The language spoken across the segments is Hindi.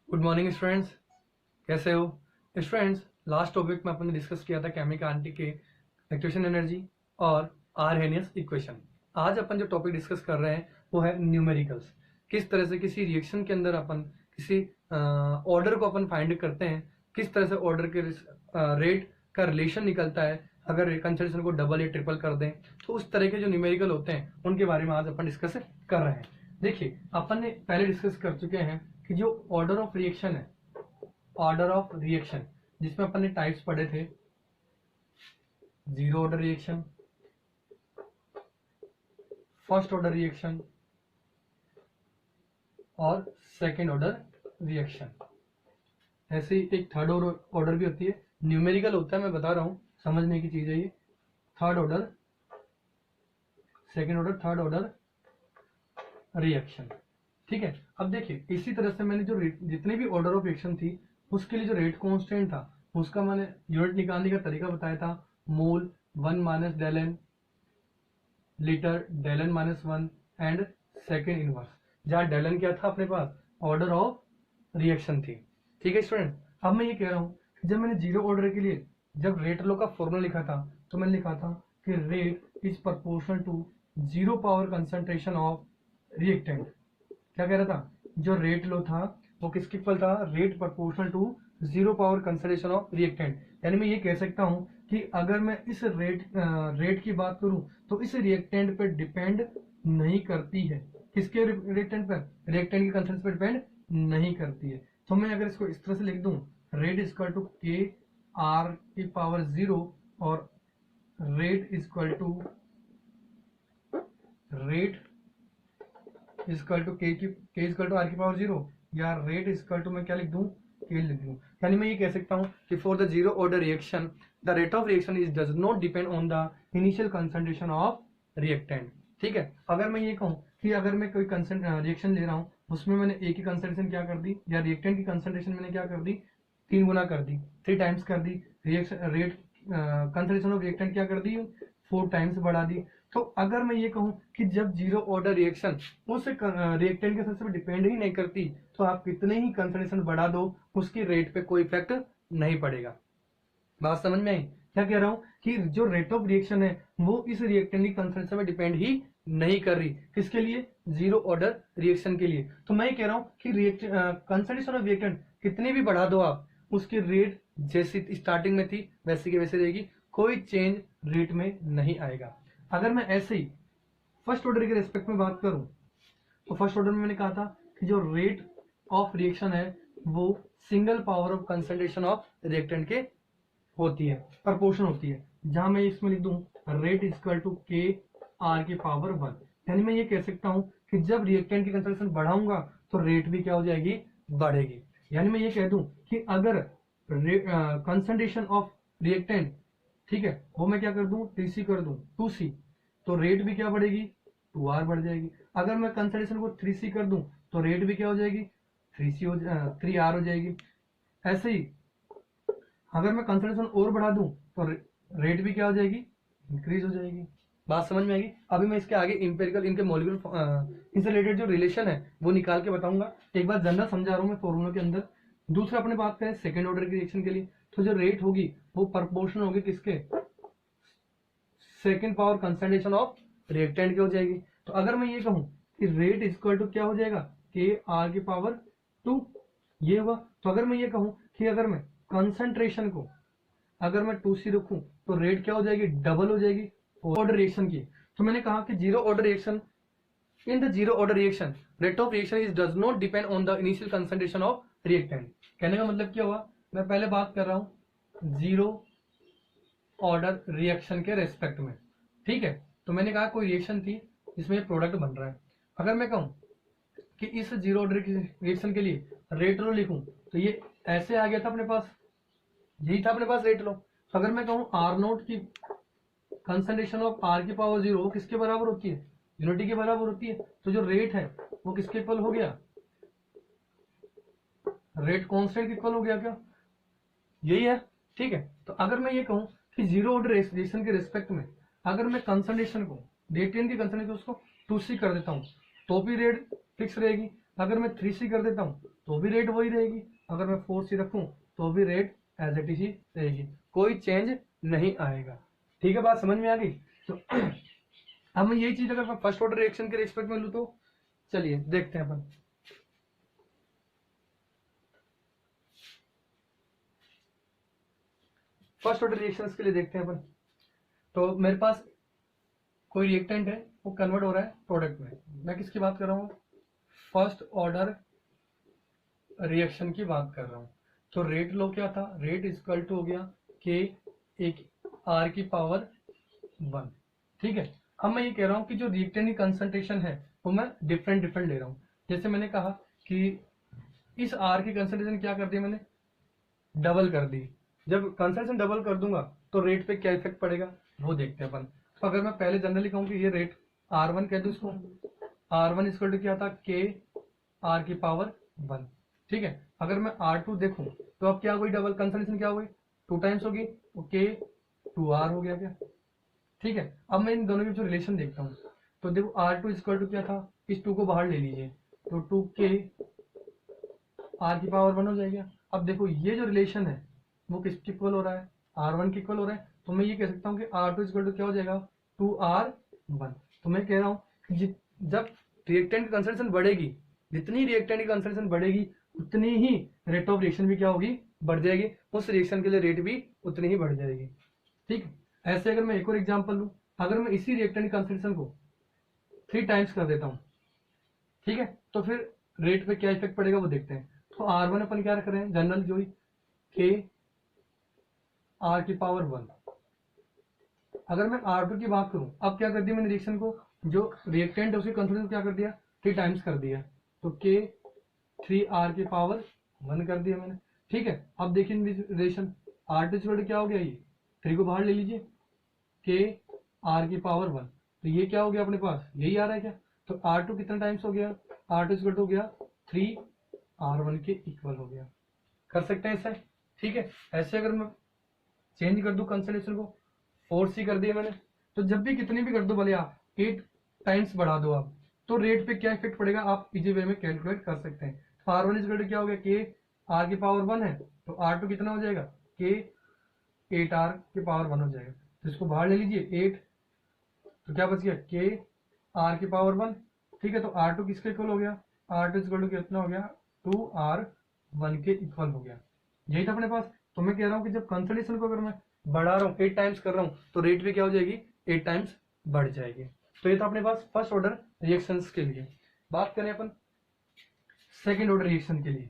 गुड मॉर्निंग स्टूडेंट्स, कैसे हो स्टूडेंट्स। लास्ट टॉपिक में अपन ने डिस्कस किया था केमिकल आंटी के एक्टिवेशन एनर्जी और आर्हेनियस इक्वेशन। आज अपन जो टॉपिक डिस्कस कर रहे हैं वो है न्यूमेरिकल्स। किस तरह से किसी रिएक्शन के अंदर अपन किसी ऑर्डर को अपन फाइंड करते हैं, किस तरह से ऑर्डर के रेट का रिलेशन निकलता है। अगर कंसंट्रेशन को डबल या ट्रिपल कर दें तो उस तरह के जो न्यूमेरिकल होते हैं उनके बारे में आज अपन डिस्कस कर रहे हैं। देखिए, अपन ने पहले डिस्कस कर चुके हैं कि जो ऑर्डर ऑफ रिएक्शन है, ऑर्डर ऑफ रिएक्शन जिसमें अपन ने टाइप्स पढ़े थे, zero order reaction, first order reaction और सेकेंड ऑर्डर रिएक्शन। ऐसे ही एक थर्ड ऑर्डर भी होती है, न्यूमेरिकल होता है, मैं बता रहा हूं, समझने की चीज है ये। Third order, second order, third order reaction, ठीक है। अब देखिए, इसी तरह से मैंने जो जितने भी ऑर्डर ऑफ रिएक्शन थी उसके लिए जो रेट कांस्टेंट था उसका मैंने यूनिट निकालने का तरीका बताया था, mole 1 minus del n, litre del n minus 1 and second inverse, जहां डेल एन क्या था अपने पास, ऑर्डर ऑफ रिएक्शन थी, ठीक है स्टूडेंट। अब मैं ये कह रहा हूं कि जब मैंने जीरो ऑर्डर के लिए जब रेट लॉ का फॉर्मूला लिखा था तो मैंने लिखा था कि rate is proportional to zero power concentration of reactant. क्या कह रहा था, जो रेट लो था वो किसके इक्वल था, rate proportional to zero power concentration of reactant. यानी मैं ये कह सकता हूं कि अगर मैं इस रेट की बात करूं तो इस रिएक्टेंट पर डिपेंड नहीं करती है। किसके रिएक्टेंट पर, रिएक्टेंट की कंसंट्रेशन पर डिपेंड नहीं करती है। तो मैं अगर इसको इस तरह से लिख दूं, रेट इज इक्वल टू के आर की पावर 0 और रेट इज इक्वल टू के इक्वल टू आर की पावर 0, या रेट इक्वल टू मैं क्या लिख दूं, के लिख दूं। यानी मैं ये कह सकता हूं कि for the zero order reaction the rate of reaction is does not depend on the initial concentration of reactant, ठीक है। अगर मैं ये कहूं कि अगर मैं कोई रिएक्शन ले रहा हूं उसमें मैंने ए की कंसंट्रेशन क्या कर दी, या रिएक्टेंट की कंसंट्रेशन मैंने क्या कर दी, 3 गुना कर दी, 3 टाइम्स कर दी, reaction rate concentration of reactant क्या कर दी, 4 टाइम्स बढ़ा दी। तो अगर मैं ये कहूं कि जब जीरो ऑर्डर रिएक्शन उस रिएक्टेंट के सबसे डिपेंड ही नहीं करती तो आप कितने ही कंसंट्रेशन बढ़ा दो उसकी रेट पे कोई इफेक्ट नहीं पड़ेगा। बात समझ में आई? क्या कह रहा हूं कि जो रेट ऑफ रिएक्शन है वो इस रिएक्टेंट की कंसंट्रेशन में डिपेंड ही नहीं कर रही। किसके लिए, जीरो ऑर्डर रिएक्शन के लिए। तो मैं कह रहा हूं कि कंसंट्रेशन ऑफ रिएक्टेंट कितनी भी बढ़ा दो आप, उसकी रेट जैसी स्टार्टिंग में थी वैसी की वैसे रहेगी, कोई चेंज रेट में नहीं आएगा। अगर मैं ऐसे ही फर्स्ट ऑर्डर के रेस्पेक्ट में बात करूं तो फर्स्ट ऑर्डर में मैंने कहा था कि जो रेट ऑफ रिएक्शन है वो single power of concentration of reactant के होती है, प्रपोर्शन होती है। जहां मैं इसमें लिख दूं रेट इक्वल टू के आर की पावर 1। यानी मैं ये कह सकता हूं कि जब रिएक्टेंट की कंसंट्रेशन बढ़ाऊंगा तो रेट भी क्या हो जाएगी, बढ़ेगी। यानी मैं ये कह दूं कि अगर कंसंट्रेशन ऑफ रिएक्टेंट, ठीक है, वो मैं क्या कर दूं, टीसी कर दूं 2C, तो रेट भी क्या बढ़ेगी, 2R बढ़ जाएगी। अगर मैं कंसंट्रेशन को 3C कर दूं तो रेट भी क्या हो जाएगी, 3R हो जाएगी। ऐसे ही अगर मैं कंसंट्रेशन और बढ़ा दूं तो रेट भी क्या हो जाएगी, इंक्रीज हो जाएगी। बात समझ में आएगी? अभी मैं इसके आगे इंपेरिकल इनके मॉलिक्यूलर इनसे रिलेटेड जो रिलेशन है वो निकाल के बताऊंगा। एक बार जनरल समझा रहा हूं मैं फॉर्मूला के अंदर। दूसरा अपने बात करें सेकेंड ऑर्डर की रिएक्शन के लिए, तो जो रेट होगी वो प्रोपोर्शनल होगी किसके, second power concentration of reactant की हो जाएगी। तो अगर मैं ये कहूं कि रेट इक्वल टू क्या हो जाएगा, के आर की पावर 2, ये हुआ। तो अगर मैं ये कहूं कि अगर मैं कंसंट्रेशन को अगर मैं 2C रखूं तो रेट क्या हो जाएगी, डबल हो जाएगी ऑर्डर रिएक्शन की। तो मैंने कहा कि zero order reaction, in the zero order reaction rate of reaction is does not depend on the initial concentration of reactant। कहने का मतलब क्या हुआ, मैं पहले बात कर रहा हूं जीरो ऑर्डर रिएक्शन के रेस्पेक्ट में, ठीक है। तो मैंने कहा कोई रिएक्शन थी जिसमें प्रोडक्ट बन रहा है। अगर मैं कहूं कि इस जीरो ऑर्डर रिएक्शन के लिए रेट लो लिखूं तो ये ऐसे आ गया था अपने पास, यही था अपने पास रेट लो। तो अगर मैं कहूं आर नोट की कंसंट्रेशन ऑफ आर की पावर 0 किसके बराबर होती है, यूनिटी के बराबर होती है। तो जो रेट है वो किसके इक्वल हो गया, रेट कांस्टेंट के इक्वल हो गया क्या, यही है, ठीक है। तो अगर मैं ये कहूं कि जीरो ऑर्डर रिएक्शन के रिस्पेक्ट में अगर मैं कंसंट्रेशन को रिएक्टेंट की कंसंट्रेशन उसको 2C कर देता हूं तो भी रेट फिक्स रहेगी। अगर मैं 3C कर देता हूँ तो भी रेट वही रहेगी, अगर मैं 4C रखूँ तो भी रेट एज इट इज ही रहेगी, कोई चेंज नहीं आएगा। ठीक है, बात समझ में आ गई। तो अब मैं यही चीज अगर मैं फर्स्ट ऑर्डर रिएक्शन के रिस्पेक्ट में लूँ तो चलिए देखते हैं अपन। फर्स्ट ऑर्डर रिएक्शंस के लिए देखते हैं अपन। तो मेरे पास कोई रिएक्टेंट है, वो कन्वर्ट हो रहा है प्रोडक्ट में। मैं किसकी बात कर रहा हूँ? फर्स्ट ऑर्डर रिएक्शन की बात कर रहा हूँ। तो रेट लो क्या था? रेट इक्वल टू हो गया के एक आर की पावर 1। ठीक है, अब मैं ये कह रहा हूँ कि जो रिएक्टेंट की कंसंट्रेशन है वो मैं डिफरेंट डिफरेंट ले रहा हूँ। जैसे मैंने कहा कि इस आर की कंसंट्रेशन क्या कर दी मैंने? डबल कर दी। जब कंसंट्रेशन डबल कर दूंगा तो रेट पे क्या इफेक्ट पड़ेगा वो देखते हैं अपन। तो अगर मैं पहले जनरली कहूँ कि ये रेट R1 कह दूँ इसको, R1 इक्वल टू क्या था? के आर की पावर 1। ठीक है, अगर मैं R2 देखूं तो अब क्या हुई? डबल कंसंट्रेशन क्या हुई? 2 टाइम्स होगी, के 2R हो गया क्या? ठीक है, अब मैं इन दोनों के जो रिलेशन देखता हूँ तो देखो R2 इक्वल टू क्या था? इस 2 को बाहर ले लीजिए तो 2K आर की पावर 1 हो जाएगा। अब देखो ये जो रिलेशन है वो किसके इक्वल हो रहा है? R1 के इक्वल हो रहा है। तो मैं ये कह सकता हूँ कि R2 इक्वल टू क्या हो जाएगा? 2R1। तो मैं कह रहा हूँ कि जब रिएक्टेंट की कंसंट्रेशन बढ़ेगी, जितनी रिएक्टेंट की कंसंट्रेशन बढ़ेगी उतनी ही रेट ऑफ रिएक्शन भी क्या होगी? बढ़ जाएगी। उस रिएक्शन के लिए रेट भी उतनी ही बढ़ जाएगी। ठीक है, ऐसे अगर मैं एक और एग्जांपल लूं, अगर मैं इसी रिएक्टेंट की कंसंट्रेशन को 3 टाइम्स कर देता हूं, ठीक है, तो फिर रेट पे क्या इफेक्ट पड़ेगा वो देखते हैं। तो R1 अपन क्या रख रहे हैं? जनरल जो ही के आर की पावर 1। अगर मैं R2 की बात करूं, अब क्या कर दिया मैंने रिएक्शन को, जो रिएक्टेंट है उसकी कंसंट्रेशन क्या कर दिया? 3 टाइम्स कर दिया, तो के 3R की पावर 1 कर दिया मैंने। ठीक है, अब देखिए रिलेशन R2 क्या हो गया? ये 3 को बाहर ले लीजिए, के आर की पावर 1। तो ये क्या हो गया अपने पास? यही आ रहा है क्या? तो R2 कितना टाइम्स हो गया? R2 हो गया 3R1 के इक्वल हो गया। कर सकते हैं ऐसा? ठीक है, ऐसे अगर मैं चेंज कर दूं कंसंट्रेशन को, 4C कर दिया मैंने, तो जब भी कितनी भी कर दो भले आप 8 टाइम्स बढ़ा दो आप, तो रेट पे क्या इफेक्ट पड़ेगा आप इजी वे में कैलकुलेट कर सकते हैं। तो R1 इक्वल क्या हो गया? के आर की पावर 1 है, तो R2 कितना हो जाएगा? के 8R की पावर 1 हो जाएगा। तो इसको बाहर ले लीजिए 8, तो क्या बच गया? के आर की पावर 1। ठीक है, तो R2 किसके इक्वल हो गया? R2 इक्वल टू कितना हो गया? 2R1 के इक्वल हो गया। यही था अपने पास। तो मैं कह रहा हूं कि जब कंसंट्रेशन को अगर मैं बढ़ा रहा हूँ 8 टाइम्स कर रहा हूँ तो रेट भी क्या हो जाएगी? 8 टाइम्स बढ़ जाएगी। तो ये था अपने पास फर्स्ट ऑर्डर रिएक्शंस के लिए। बात करें अपन सेकेंड ऑर्डर रिएक्शन के लिए।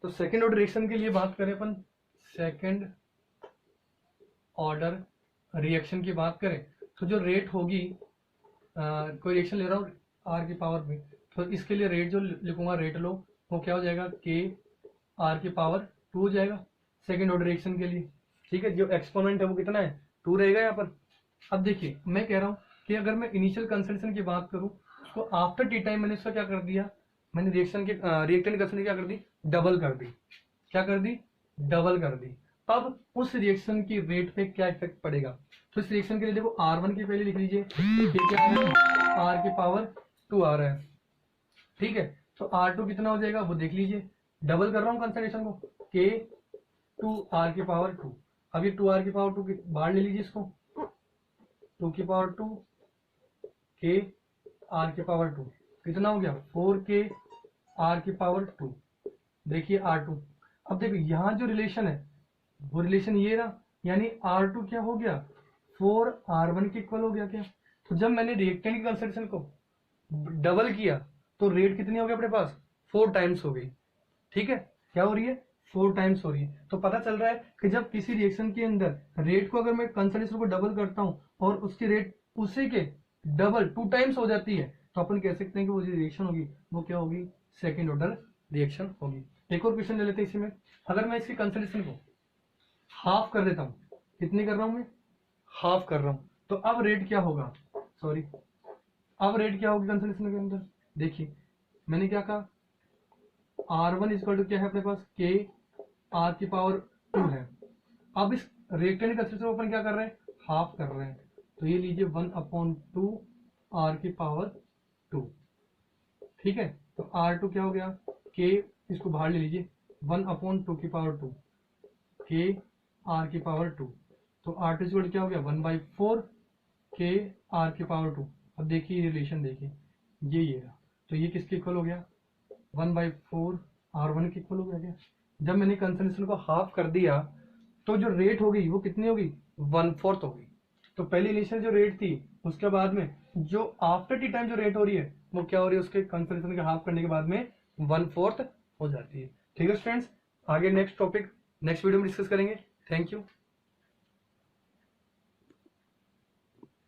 तो सेकेंड ऑर्डर रिएक्शन के लिए बात करें अपन, सेकेंड ऑर्डर रिएक्शन की बात करें तो जो रेट होगी, कोई रिएक्शन ले रहा हूँ आर की पावर में, तो इसके लिए रेट जो लिखूंगा रेट लो वो क्या हो जाएगा? के आर की पावर 2 हो जाएगा सेकेंड ऑर्डर रिएक्शन के लिए। ठीक है, जो एक्सपोनेंट है वो कितना है? 2 रहेगा यहाँ पर। अब देखिए मैं कह रहा हूँ कि अगर मैं इनिशियल कंसंट्रेशन की बात करूँ उसको आफ्टर टी टाइम मैंने इसका क्या कर दिया? मैंने रिएक्शन के रिएक्टेंट कंसंट्रेशन क्या कर दी? डबल कर दी। क्या कर दी? डबल कर दी। अब उस रिएक्शन की रेट पे क्या इफेक्ट पड़ेगा? तो इस रिएक्शन के लिए देखो R1 की पहले लिख लीजिए, क्या आ रहा है? आर की पावर 2 आ रहा है। ठीक है, तो R2 कितना हो जाएगा वो देख लीजिए, डबल कर रहा हूँ कंसंट्रेशन को, के 2R की पावर 2। अब ये 2R की पावर 2 बाहर ले लीजिए इसको, 2 की पावर 2 के आर की पावर 2 कितना हो गया? 4K आर की पावर 2। देखिए R2, अब देखो यहाँ जो रिलेशन है वो रिलेशन ये रहा, यानी R2 क्या हो गया? 4R1 के इक्वल हो गया क्या? तो जब मैंने रिएक्टेंट की कंसंट्रेशन को डबल किया तो रेट कितनी हो गई अपने पास? 4 टाइम्स हो गई। ठीक है, क्या हो रही है? 4 टाइम्स हो रही है। तो पता चल रहा है कि जब किसी रिएक्शन के अंदर रेट को अगर मैं कंसंट्रेशन को डबल करता हूं और उसकी रेट उसी के डबल 2 टाइम्स हो जाती है तो अपन कह सकते हैं कि वो जो रिएक्शन होगी वो क्या होगी? सेकेंड ऑर्डर रिएक्शन होगी। एक और क्वेश्चन ले लेते हैं इसी में। अगर मैं इसकी कंसंट्रेशन को हाफ कर देता हूँ, कितनी कर रहा हूं मैं? हाफ कर रहा हूं, तो अब रेट क्या होगा? सॉरी, अब रेट क्या होगी कंसंट्रेशन के अंदर? देखिए मैंने क्या कहा, R1 इक्वल टू क्या है अपने पास? के आर की पावर 2 है। अब इस रिएक्टेंट कंसंट्रेशन को अपन क्या कर रहे हैं? हाफ कर रहे हैं, तो ये लीजिए 1/2 r की पावर 2, ठीक है। तो r2 क्या हो गया, k, इसको बाहर ले लीजिए, 1/2 की पावर 2 k r की पावर 2, तो r2 इक्वल क्या हो गया 1/4 k r की पावर 2। अब देखिए रिलेशन देखिए, ये रहा, तो ये किसके इक्वल हो गया 1/4 r1 के इक्वल हो गया क्या। जब मैंने कंसंट्रेशन को हाफ कर दिया तो जो रेट होगी वो कितनी होगी 1/4 होगी। तो पहली इनिशियल जो रेट थी उसके बाद में जो आफ्टर टी टाइम जो रेट हो रही है वो क्या हो रही है, उसके कंसंट्रेशन के हाफ करने के बाद में 1/4 हो जाती है। ठीक है स्टूडेंट्स, आगे नेक्स्ट टॉपिक नेक्स्ट वीडियो में डिस्कस करेंगे। Thank you.